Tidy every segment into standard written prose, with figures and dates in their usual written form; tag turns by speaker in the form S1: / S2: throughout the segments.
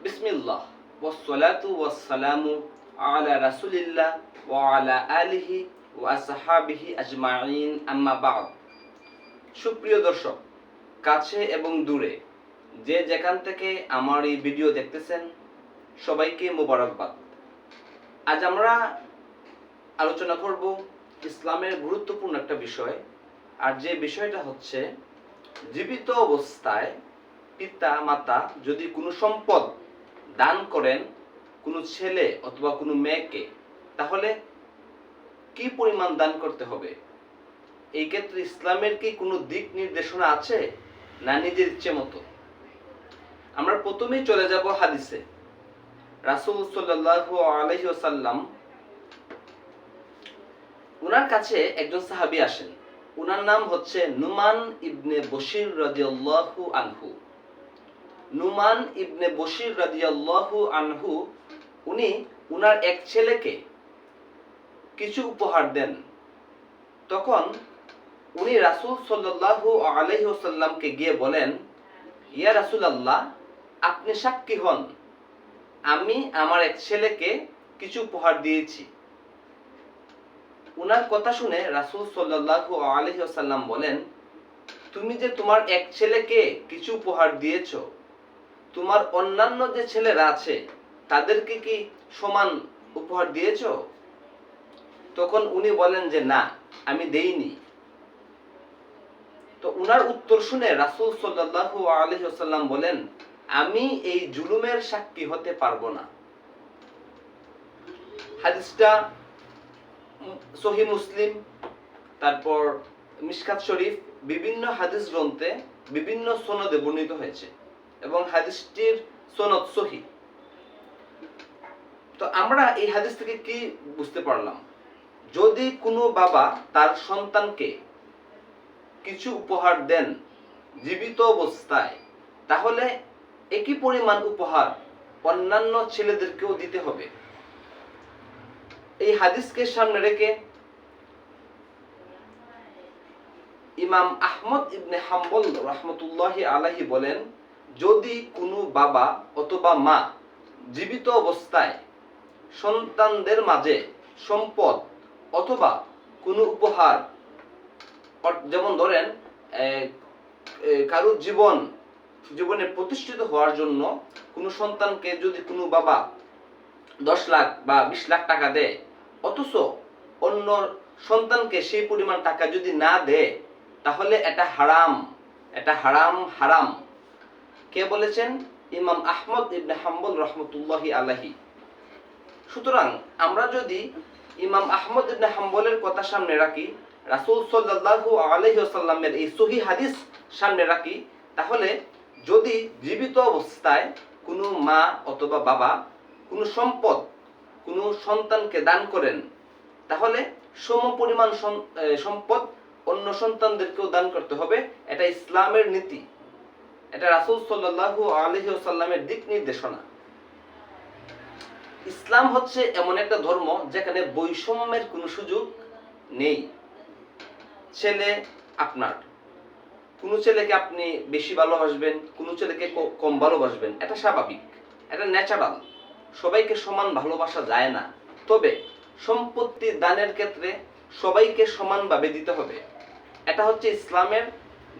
S1: বিসমিল্লাহ ওয়াসসালাতু ওয়াসসালামু আলা রাসূলিল্লাহ ওয়া আলা আলিহি ওয়া আসহাবিহি আজমাইন আম্মা বা'দ। সুপ্রিয় দর্শক, কাছে এবং দূরে যে যেখান থেকে আমার এই ভিডিও দেখতেছেন, সবাইকে মোবারকবাদ। আজ আমরা আলোচনা করব ইসলামের গুরুত্বপূর্ণ একটা বিষয়, আর যে বিষয়টা হচ্ছে জীবিত অবস্থায় পিতা মাতা যদি কোনো সম্পদ দান করেন কোনো ছেলে অথবা কোনো মেয়েকে, তাহলে কি পরিমাণ দান করতে হবে? এই ক্ষেত্রে ইসলামের কি কোনো দিক নির্দেশনা আছে, না নিজের ইচ্ছে মতো? আমরা প্রথমেই চলে যাব হাদিসে। রাসূল সাল্লাল্লাহু আলাইহি ওয়াসাল্লাম, উনার কাছে একজন সাহাবী আসেন। উনার নাম হচ্ছে নুমান ইবনে বশির রাদিয়াল্লাহু আনহু। নুমান ইবনে বশির রাদিয়াল্লাহু আনহু উনি উনার এক ছেলেকে কিছু উপহার দেন। তখন উনি রাসূল সাল্লাল্লাহু আলাইহি ওয়াসাল্লামকে গিয়ে বলেন, ইয়া রাসূলুল্লাহ, আপনি সাক্ষী হন, আমি আমার এক ছেলেকে কিছু উপহার দিয়েছি। উনার কথা শুনে রাসূল সাল্লাল্লাহু আলাইহি ওয়াসাল্লাম বলেন, তুমি যে তোমার এক ছেলেকে কিছু উপহার দিয়েছো, তোমার অন্যান্য যে ছেলেরা আছে তাদেরকে কি সমান উপহার দিয়েছো? তখন উনি বলেন যে না, আমি দেইনি। তো উনার উত্তর শুনে রাসূল সাল্লাল্লাহু আলাইহি ওয়াসাল্লাম বলেন, আমি এই জুলুমের সাক্ষী হতে পারবো না। হাদিসটা সহিহ মুসলিম, তারপর মিশকাত শরীফ, বিভিন্ন হাদিস গ্রন্থে বিভিন্ন সনদে বর্ণিত হয়েছে এবং হাদিসটির সনদ সহিহ। তো আমরা এই হাদিস থেকে কি বুঝতে পারলাম? যদি কোনো বাবা তার সন্তানকে কিছু উপহার দেন জীবিত অবস্থায়, তাহলে একই পরিমাণ উপহার অন্যান্য ছেলেদেরকেও দিতে হবে। এই হাদিসকে সামনে রেখে ইমাম আহমদ ইবনে হাম্বল রাহমাতুল্লাহি আলাইহি বলেন, যদি কোনো বাবা অথবা মা জীবিত অবস্থায় সন্তানদের মাঝে সম্পদ অথবা কোনো উপহার, যেমন ধরেন কারোর জীবনে প্রতিষ্ঠিত হওয়ার জন্য কোনো সন্তানকে যদি কোনো বাবা 10 লাখ বা 20 লাখ টাকা দেয়, অথচ অন্য সন্তানকে সেই পরিমাণ টাকা যদি না দেয়, তাহলে এটা হারাম। এটা হারাম। কে বলেছেন? ইমাম আহমদ ইবনে হাম্বল রাহমাতুল্লাহি আলাইহি। সুতরাং আমরা যদি ইমাম আহমদ ইবনে হাম্বলের কথা সামনে রাখি, রাসূল সাল্লাল্লাহু আলাইহি ওয়াসাল্লামের এই সহিহ হাদিস সামনে রাখি, তাহলে যদি জীবিত অবস্থায় কোনো মা অথবা বাবা কোনো সম্পদ কোনো সন্তানকে দান করেন, তাহলে সম পরিমাণ সম্পদ অন্য সন্তানদেরকেও দান করতে হবে। এটা ইসলামের নীতি, এটা রাসূল সাল্লাল্লাহু আলাইহি ওয়াসাল্লামের দিক নির্দেশনা। ইসলাম হচ্ছে এমন একটা ধর্ম যেখানে বৈষম্যের কোনো সুযোগ নেই। ছেলে আপনার, কোনো ছেলেকে আপনি বেশি ভালোবাসবেন, কোনো ছেলেকে কম ভালোবাসবেন, এটা স্বাভাবিক, এটা ন্যাচারাল। সবাইকে সমান ভালোবাসা যায় না। তবে সম্পত্তি দানের ক্ষেত্রে সবাইকে সমানভাবে দিতে হবে। এটা হচ্ছে ইসলামের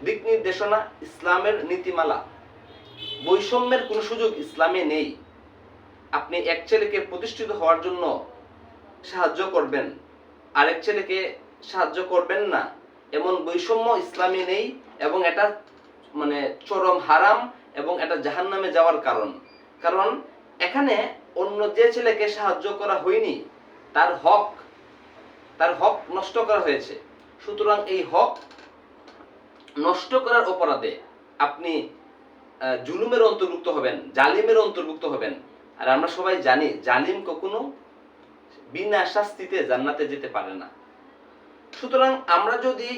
S1: দিক নির্দেশনা, ইসলামের নীতিমালা। বৈষম্যের কোনো সুযোগ ইসলামে নেই। আপনি এক ছেলেকে প্রতিষ্ঠিত হওয়ার জন্য সাহায্য করবেন, আরেক ছেলেকে সাহায্য করবেন না, এমন বৈষম্য ইসলামে নেই, এবং এটা চরম হারাম এবং এটা জাহান্নামে যাওয়ার কারণ এখানে অন্য যে ছেলেকে সাহায্য করা হয়নি, তার হক নষ্ট করা হয়েছে। সুতরাং এই হক নষ্ট করার অপরাধে আপনি জুলুমের অন্তর্ভুক্ত হবেন, জালিমের অন্তর্ভুক্ত হবেন। আর আমরা সবাই জানি জালিম কখনো বিনা শাস্তিতে জান্নাতে যেতে পারে না। সুতরাং আমরা যদি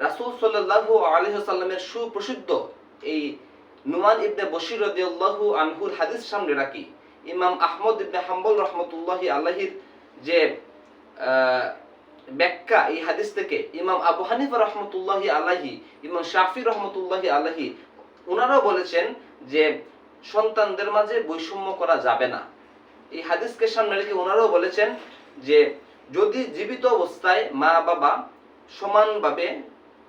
S1: রাসূল সাল্লাল্লাহু আলাইহি ওয়াসাল্লামের সুপ্রসিদ্ধ এই নুমান ইবনে বশির রাদিয়াল্লাহু আনহুর হাদিস সামনে রাখি, ইমাম আহমদ ইবনে হাম্বল রাহমাতুল্লাহি আলাইহির যে ব্যাখ্যা এই হাদিস থেকে, ইমাম আবু হানিফা রাহমাতুল্লাহি আলাইহি, ইমাম শাফি রাহমাতুল্লাহি আলাইহি, ওনারাও বলেছেন যে সন্তানদের মাঝে বৈষম্য করা যাবে না। এই হাদিসকে সামনে রেখে ওনারাও বলেছেন যে যদি জীবিত অবস্থায় মা বাবা সমানভাবে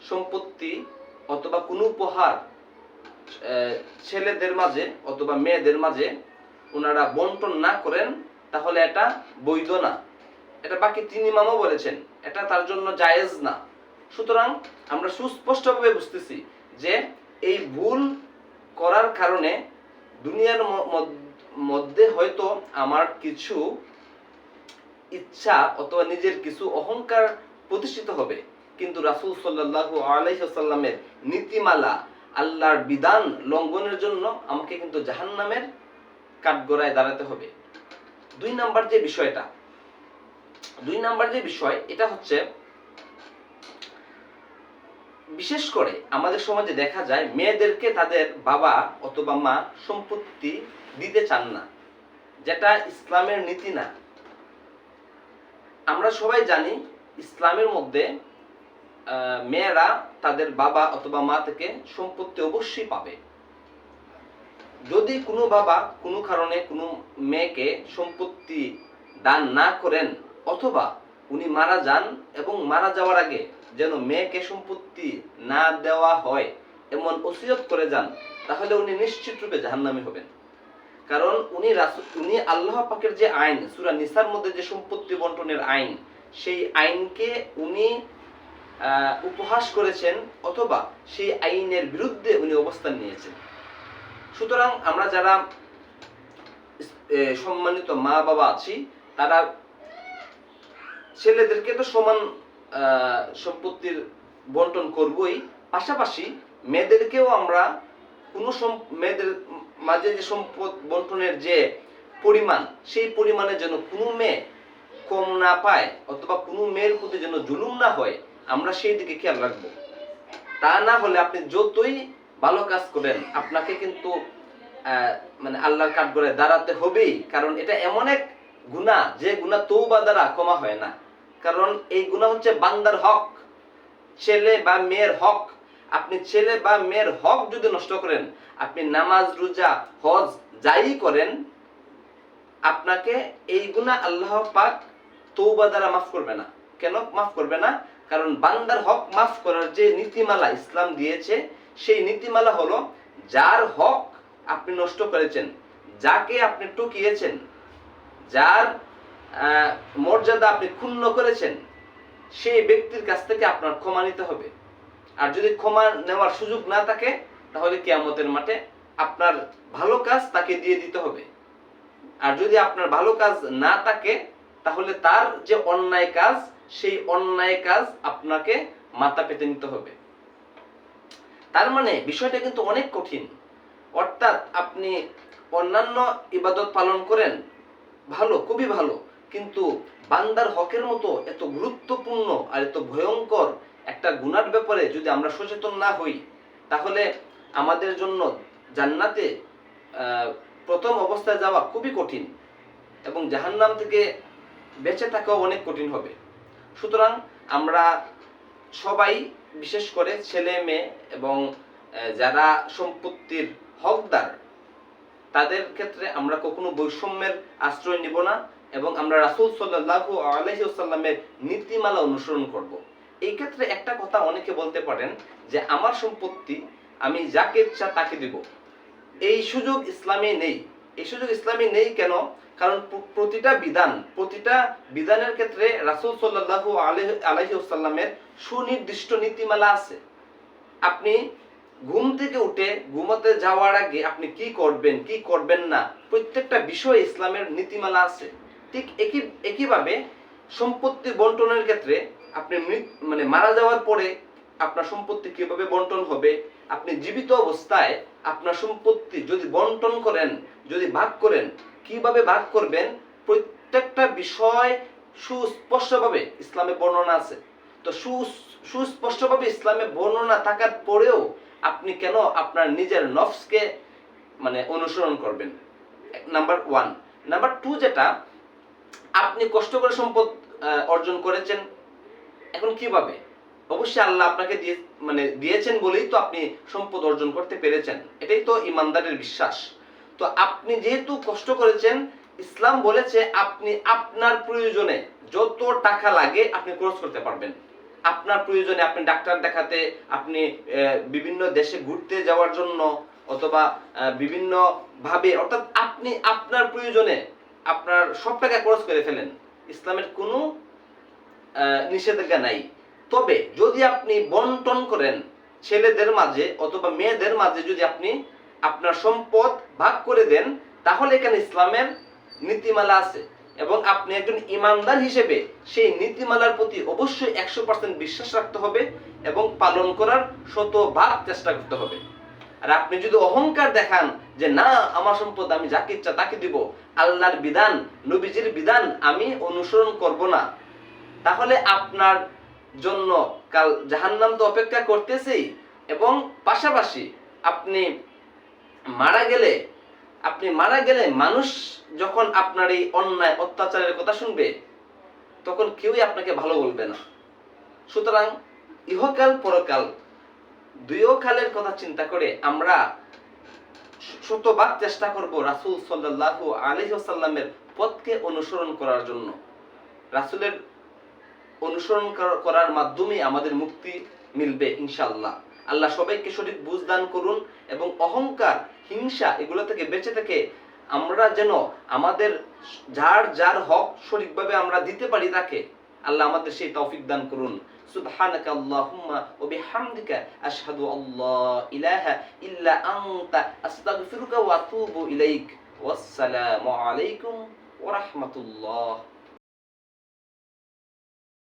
S1: সম্পত্তি অথবা কোনো উপহার ছেলেদের মাঝে অথবা মেয়েদের মাঝে ওনারা বন্টন না করেন, তাহলে এটা বৈধ না। এটা বাকি তিন ইমামও বলেছেন, এটা তার জন্য জায়েজ না। সুতরাং আমরা সুস্পষ্টভাবে বুঝতেছি যে এই ভুল করার কারণে দুনিয়ার মধ্যে হয়তো আমার কিছু ইচ্ছা অথবা নিজের কিছু অহংকার প্রতিষ্ঠিত হবে, কিন্তু রাসূল সাল্লাল্লাহু আলাইহি ওয়াসাল্লামের নীতিমালা, আল্লাহর বিধান লঙ্ঘনের জন্য আমাকে কিন্তু জাহান্নামের কাঠগড়ায় দাঁড়াতে হবে। দুই নাম্বার যে বিষয় এটা হচ্ছে, বিশেষ করে আমাদের সমাজে দেখা যায় মেয়েদেরকে তাদের বাবা অথবা মা সম্পত্তি দিতে চান না, যেটা ইসলামের নীতি না। আমরা সবাই জানি ইসলামের মধ্যে মেয়েরা তাদের বাবা অথবা মা থেকে সম্পত্তি অবশ্যই পাবে। যদি কোনো বাবা কোনো কারণে কোনো মেয়েকে সম্পত্তি দান না করেন অথবা উনি মারা যান এবং মারা যাওয়ার আগে যেন মেয়েকে সম্পত্তি না দেওয়া হয় এমন ওসিয়ত করে যান, তাহলে উনি নিশ্চিত রূপে জাহান্নামী হবেন। কারণ উনি আল্লাহ পাকের যে আইন, সূরা নিসার মধ্যে যে সম্পত্তি বন্টনের আইন, সেই আইনকে উনি উপহাস করেছেন অথবা সেই আইনের বিরুদ্ধে উনি অবস্থান নিয়েছেন। সুতরাং আমরা যারা সম্মানিত মা বাবা আছি, তারা ছেলেদেরকে তো সমান সম্পত্তির বন্টন করবই, পাশাপাশি মেয়েদেরকেও আমরা মেয়েদের মাঝে যে সম্পদ বন্টনের যে পরিমাণ, সেই পরিমাণে যেন কোনো মেয়ে কম না পায় অথবা কোনো মেয়ের প্রতি যেন জুলুম না হয়, আমরা সেই দিকে খেয়াল রাখবো। তা না হলে আপনি যতই ভালো কাজ করেন, আপনাকে কিন্তু আল্লাহর কাঠগড়ায় দাঁড়াতে হবেই। কারণ এটা এমন এক গুনাহ, যে গুনাহ তওবা দ্বারা ক্ষমা হয় না। কারণ এই গুনাহ হচ্ছে বান্দার হক, ছেলে বা মেয়ের হক। আপনি ছেলে বা মেয়ের হক যদি নষ্ট করেন, আপনি নামাজ, রোজা, হজ যাই করেন, আপনাকে এই গুনাহ আল্লাহ পাক তওবা দ্বারা মাফ করবে না। কেন মাফ করবে না? কারণ বান্দার হক মাফ করার যে নীতিমালা ইসলাম দিয়েছে, সেই নীতিমালা হলো, যার হক আপনি নষ্ট করেছেন, যাকে আপনি টুকিয়েছেন, যার মর্যাদা আপনি ক্ষুণ্ণ করেছেন, সেই ব্যক্তির কাছ থেকে আপনার ক্ষমা নিতে হবে। আর যদি ক্ষমা নেওয়ার সুযোগ না থাকে, তাহলে কিয়ামতের মাঠে আপনার ভালো কাজ তাকে দিয়ে দিতে হবে। আর যদি আপনার ভালো কাজ না থাকে, তাহলে তার যে অন্যায় কাজ, সেই অন্যায় কাজ আপনাকে মাথা পেতে নিতে হবে। তার মানে বিষয়টা কিন্তু অনেক কঠিন। অর্থাৎ আপনি অন্যান্য ইবাদত পালন করেন, ভালো, খুবই ভালো, কিন্তু বান্দার হকের মতো এত গুরুত্বপূর্ণ আর এত ভয়ঙ্কর একটা গুনার ব্যাপারে যদি আমরা সচেতন না হই, তাহলে আমাদের জন্য জান্নাতে প্রথম অবস্থায় যাওয়া খুবই কঠিন এবং জাহান্নাম থেকে বেঁচে থাকাও অনেক কঠিন হবে। সুতরাং আমরা সবাই, বিশেষ করে ছেলে মেয়ে এবং যারা সম্পত্তির হকদার, তাদের ক্ষেত্রে আমরা কখনো বৈষম্যের আশ্রয় নিব না এবং আমরা রাসূল সাল্লাল্লাহু আলাইহি ওয়াসাল্লামের নীতিমালা অনুসরণ করব। এই ক্ষেত্রে একটা কথা অনেকে বলতে পারেন যে আমার সম্পত্তি আমি যাকে ইচ্ছা তাকে দিব। এই সুযোগ ইসলামে নেই। এই সুযোগ ইসলামে নেই কেন? কারণ প্রতিটা বিধানের ক্ষেত্রে রাসূল সাল্লাল্লাহু আলাইহি ওয়াসাল্লামের সুনির্দিষ্ট নীতিমালা আছে। আপনি ঘুম থেকে উঠে ঘুমাতে যাওয়ার আগে আপনি কি করবেন, কি করবেন না, প্রত্যেকটা বিষয়ে ইসলামের নীতিমালা আছে। ঠিক একইভাবে সম্পত্তি বন্টনের ক্ষেত্রে আপনি মারা যাওয়ার পরে আপনার সম্পত্তি কিভাবে বন্টন হবে, আপনি জীবিত অবস্থায় আপনার সম্পত্তি যদি বন্টন করেন, যদি ভাগ করেন, কিভাবে ভাগ করবেন, প্রত্যেকটা বিষয় সুস্পষ্টভাবে ইসলামে বর্ণনা আছে। তো সুস্পষ্টভাবে ইসলামে বর্ণনা থাকার পরেও আপনি কেন আপনার নিজের নফসকে অনুসরণ করবেন? নাম্বার 1। নাম্বার 2, যেটা আপনি কষ্ট করে সম্পদ অর্জন করেছেন, এখন কিভাবে? অবশ্যই আল্লাহ আপনাকে দিয়েছেন বলেই তো আপনি সম্পদ অর্জন করতে পেরেছেন, এটাই তো ইমানদারের বিশ্বাস। তো আপনি যেহেতু কষ্ট করেছেন, ইসলাম বলেছে আপনি আপনার প্রয়োজনে যত টাকা লাগে আপনি খরচ করতে পারবেন। আপনার প্রয়োজনে আপনি ডাক্তার দেখাতে, আপনি বিভিন্ন দেশে ঘুরতে যাওয়ার জন্য, অথবা বিভিন্ন ভাবে, অর্থাৎ আপনি আপনার প্রয়োজনে আপনার সব টাকা খরচ করে ফেলেন। ইসলামের কোনো নিষেধাজ্ঞা নাই। তবে যদি আপনি বন্টন করেন ছেলেদের মাঝে অথবা মেয়েদের মাঝে, যদি আপনি আপনার সম্পদ ভাগ করে দেন, তাহলে এখানে ইসলামের নীতিমালা আছে, এবং আপনি একজন ইমানদার হিসেবে সেই নীতিমালার প্রতি অবশ্যই 100% বিশ্বাস রাখতে হবে এবং পালন করার শতভাগ চেষ্টা করতে হবে। আর আপনি যদি অহংকার দেখান যে না, আমার সম্পদ আমি যাকে ইচ্ছা তাকে দিব, আল্লাহর বিধান, নবীজির বিধান আমি অনুসরণ করব না, তাহলে আপনার জন্য কাল জাহান্নাম তো অপেক্ষা করতেছেই, এবং পাশাপাশি আপনি মারা গেলে মানুষ যখন আপনার এই অন্যায় অত্যাচারের কথা শুনবে, তখন কেউই আপনাকে ভালো বলবে না। সুতরাং ইহকাল পরকাল দুইও কালের কথা চিন্তা করে আমরা শতভাগ চেষ্টা করব রাসূল সাল্লাল্লাহু আলাইহি ওয়াসাল্লামের পথকে অনুসরণ করার জন্য। রাসূলের অনুসরণ করার মাধ্যমে আমাদের মুক্তি মিলবে ইনশাআল্লাহ। আল্লাহ সবাইকে সঠিক বুঝ দান করুন, এবং অহংকার, হিংসা এগুলো থেকে বেঁচে থেকে আমরা যেন আমাদের যার হক সঠিকভাবে আমরা দিতে পারি তাকে, আল্লাহ আমাদের সেই তৌফিক দান করুন। সুবহানাকা আল্লাহুম্মা ওয়া বিহামদিকা আশহাদু আল্লা ইলাহা ইল্লা আনতা আস্তাগফিরুকা ওয়া আতুবু ইলাইক। ওয়াসসালামু আলাইকুম ওয়া রাহমাতুল্লাহ।